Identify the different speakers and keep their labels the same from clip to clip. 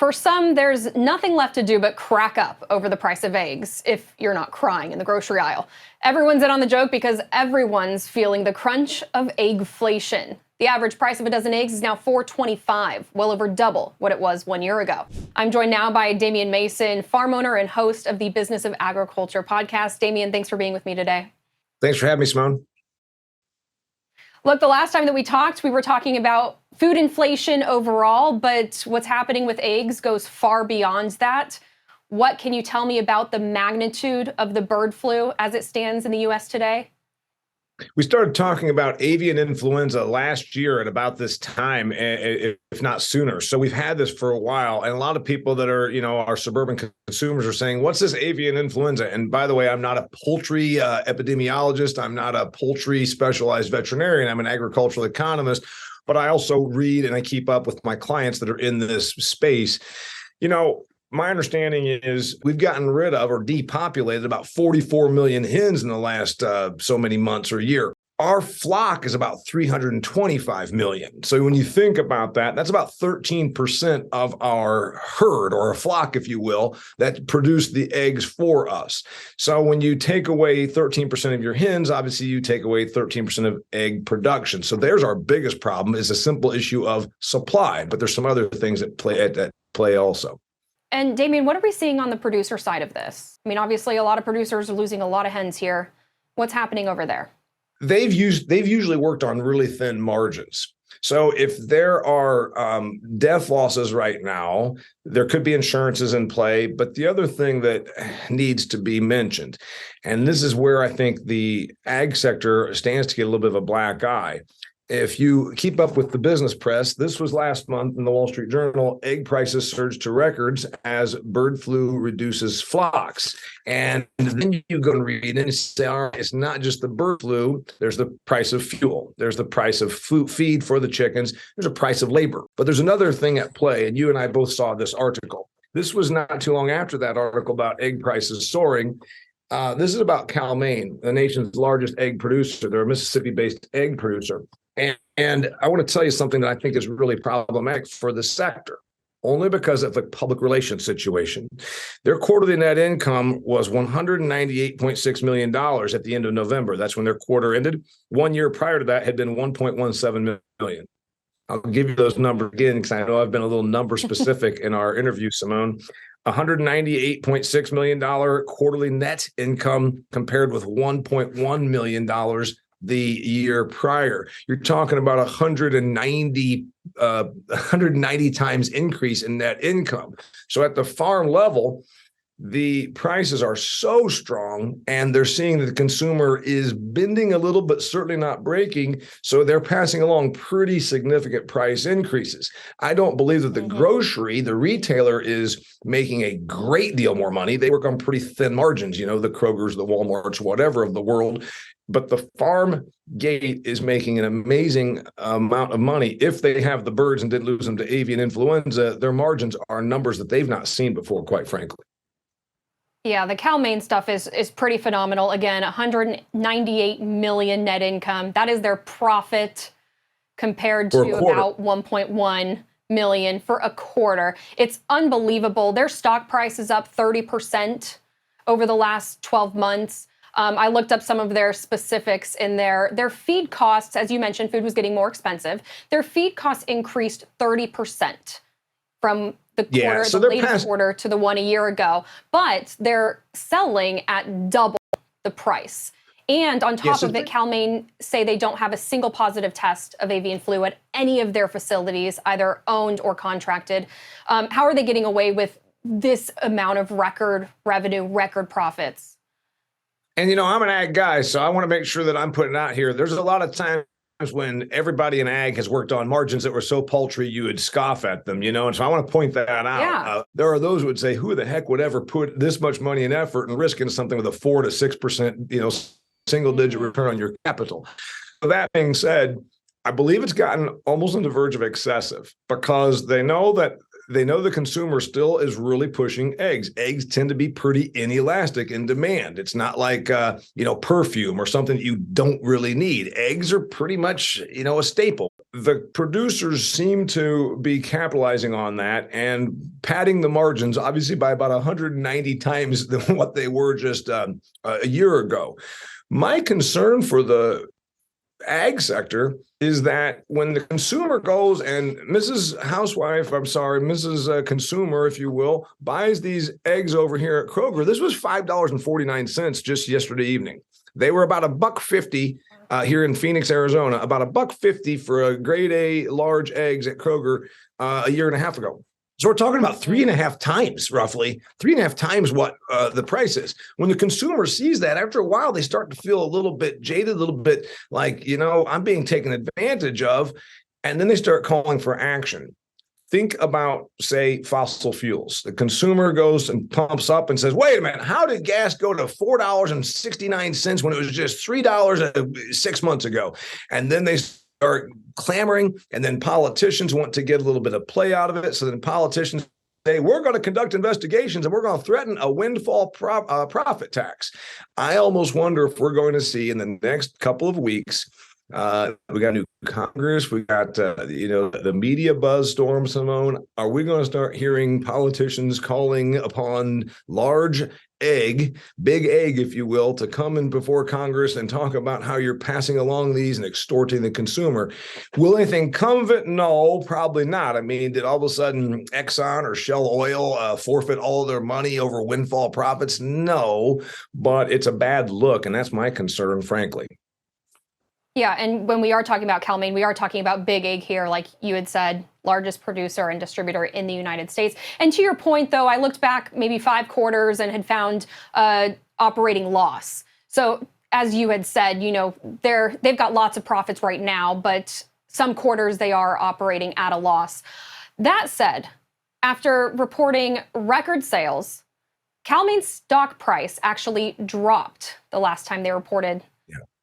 Speaker 1: For some, there's nothing left to do but crack up over the price of eggs, if you're not crying in the grocery aisle. Everyone's in on the joke because everyone's feeling the crunch of eggflation. The average price of a dozen eggs is now $4.25, well over double what it was 1 year ago. I'm joined now by Damian Mason, farm owner and host of the Business of Agriculture podcast. Damian, thanks for being with me today.
Speaker 2: Thanks for having me, Simone.
Speaker 1: Look, the last time that we talked, we were talking about food inflation overall, but what's happening with eggs goes far beyond that. What can you tell me about the magnitude of the bird flu as it stands in the U.S. today?
Speaker 2: We started talking about avian influenza last year at about this time, if not sooner. So we've had this for a while. And a lot of people that are, our suburban consumers are saying, what's this avian influenza? And by the way, I'm not a poultry epidemiologist. I'm not a poultry specialized veterinarian. I'm an agricultural economist. But I also read and I keep up with my clients that are in this space. My understanding is we've gotten rid of or depopulated about 44 million hens in the last so many months or year. Our flock is about 325 million. So when you think about that, that's about 13% of our herd or a flock, if you will, that produce the eggs for us. So when you take away 13% of your hens, obviously you take away 13% of egg production. So there's our biggest problem is a simple issue of supply, but there's some other things that play also.
Speaker 1: And Damian, what are we seeing on the producer side of this? I mean, obviously a lot of producers are losing a lot of hens here. What's happening over there?
Speaker 2: They've usually worked on really thin margins. So if there are death losses right now, there could be insurances in play. But the other thing that needs to be mentioned, and this is where I think the ag sector stands to get a little bit of a black eye. If you keep up with the business press, this was last month in the Wall Street Journal, egg prices surged to records as bird flu reduces flocks. And then you go and read and say, all right, it's not just the bird flu. There's the price of fuel. There's the price of feed for the chickens. There's a price of labor. But there's another thing at play, and you and I both saw this article. This was not too long after that article about egg prices soaring. This is about Cal-Maine, the nation's largest egg producer. They're a Mississippi-based egg producer. And I want to tell you something that I think is really problematic for the sector, only because of the public relations situation. Their quarterly net income was $198.6 million at the end of November. That's when their quarter ended. 1 year prior to that had been $1.17 million. I'll give you those numbers again because I know I've been a little number specific in our interview, Simone. $198.6 million quarterly net income compared with $1.1 million the year prior. You're talking about 190 times increase in net income. So at the farm level, the prices are so strong and they're seeing that the consumer is bending a little, but certainly not breaking. So they're passing along pretty significant price increases. I don't believe that the retailer is making a great deal more money. They work on pretty thin margins, the Krogers, the Walmarts, whatever of the world. But the farm gate is making an amazing amount of money. If they have the birds and didn't lose them to avian influenza, their margins are numbers that they've not seen before, quite frankly.
Speaker 1: Yeah, the Cal-Maine stuff is pretty phenomenal. Again, 198 million net income. That is their profit compared to about 1.1 million for a quarter. It's unbelievable. Their stock price is up 30% over the last 12 months. I looked up some of their specifics in their feed costs. As you mentioned, food was getting more expensive. Their feed costs increased 30% from the latest quarter to the one a year ago. But they're selling at double the price. And on top of it, Cal-Maine say they don't have a single positive test of avian flu at any of their facilities, either owned or contracted. How are they getting away with this amount of record revenue, record profits?
Speaker 2: And, I'm an ag guy, so I want to make sure that I'm putting out here. There's a lot of times when everybody in ag has worked on margins that were so paltry you would scoff at them, and so I want to point that out.
Speaker 1: Yeah.
Speaker 2: There are those who would say, who the heck would ever put this much money and effort and risk into something with a 4 to 6%, single-digit return on your capital. So that being said, I believe it's gotten almost on the verge of excessive because they know the consumer still is really pushing eggs. Eggs tend to be pretty inelastic in demand. It's not like, perfume or something that you don't really need. Eggs are pretty much, a staple. the producers seem to be capitalizing on that and padding the margins, obviously by about 190 times than what they were just a year ago. My concern for the ag sector is that when the consumer goes and Mrs. Consumer, if you will, buys these eggs over here at Kroger, this was $5.49 just yesterday evening. They were about $1.50 here in Phoenix, Arizona, about $1.50 for a grade A large eggs at Kroger a year and a half ago. So we're talking about 3.5 times, roughly 3.5 times what the price is. When the consumer sees that, after a while, they start to feel a little bit jaded, a little bit like, I'm being taken advantage of. And then they start calling for action. Think about, say, fossil fuels. The consumer goes and pumps up and says, wait a minute, how did gas go to $4.69 when it was just $3 6 months ago? And then they start clamoring, and then politicians want to get a little bit of play out of it. So then politicians say, we're going to conduct investigations and we're going to threaten a windfall profit tax. I almost wonder if we're going to see in the next couple of weeks, we got new Congress. We got, the media buzz storm, Simone. Are we going to start hearing politicians calling upon big egg, if you will, to come in before Congress and talk about how you're passing along these and extorting the consumer? Will anything come of it? No, probably not. I mean, did all of a sudden Exxon or Shell Oil forfeit all their money over windfall profits? No, but it's a bad look. And that's my concern, frankly.
Speaker 1: Yeah, and when we are talking about Cal-Maine, we are talking about big egg here, like you had said, largest producer and distributor in the United States. And to your point, though, I looked back maybe 5 quarters and had found operating loss. So as you had said, they've got lots of profits right now, but some quarters they are operating at a loss. That said, after reporting record sales, Cal-Maine's stock price actually dropped the last time they reported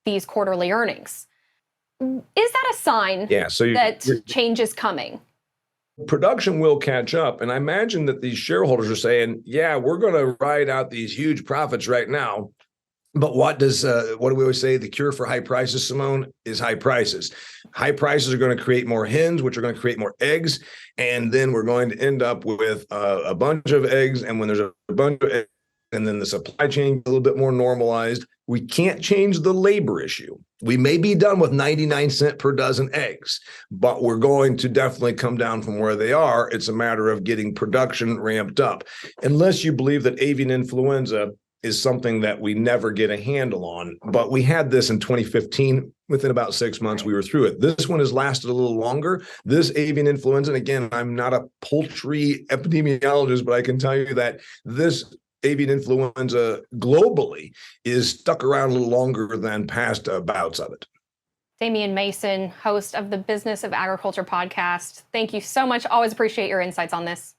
Speaker 1: these quarterly earnings. Is that a sign that change is coming?
Speaker 2: Production will catch up. And I imagine that these shareholders are saying, yeah, we're going to ride out these huge profits right now. But what do we always say? The cure for high prices, Simone, is high prices. High prices are going to create more hens, which are going to create more eggs. And then we're going to end up with a bunch of eggs. And when there's a bunch of eggs, and then the supply chain a little bit more normalized, we can't change the labor issue. We may be done with 99 cents per dozen eggs, but we're going to definitely come down from where they are. It's a matter of getting production ramped up. Unless you believe that avian influenza is something that we never get a handle on. But we had this in 2015. Within about 6 months, we were through it. This one has lasted a little longer. This avian influenza, and again, I'm not a poultry epidemiologist, but I can tell you that this avian influenza globally is stuck around a little longer than past bouts of it.
Speaker 1: Damian Mason, host of the Business of Agriculture podcast. Thank you so much. Always appreciate your insights on this.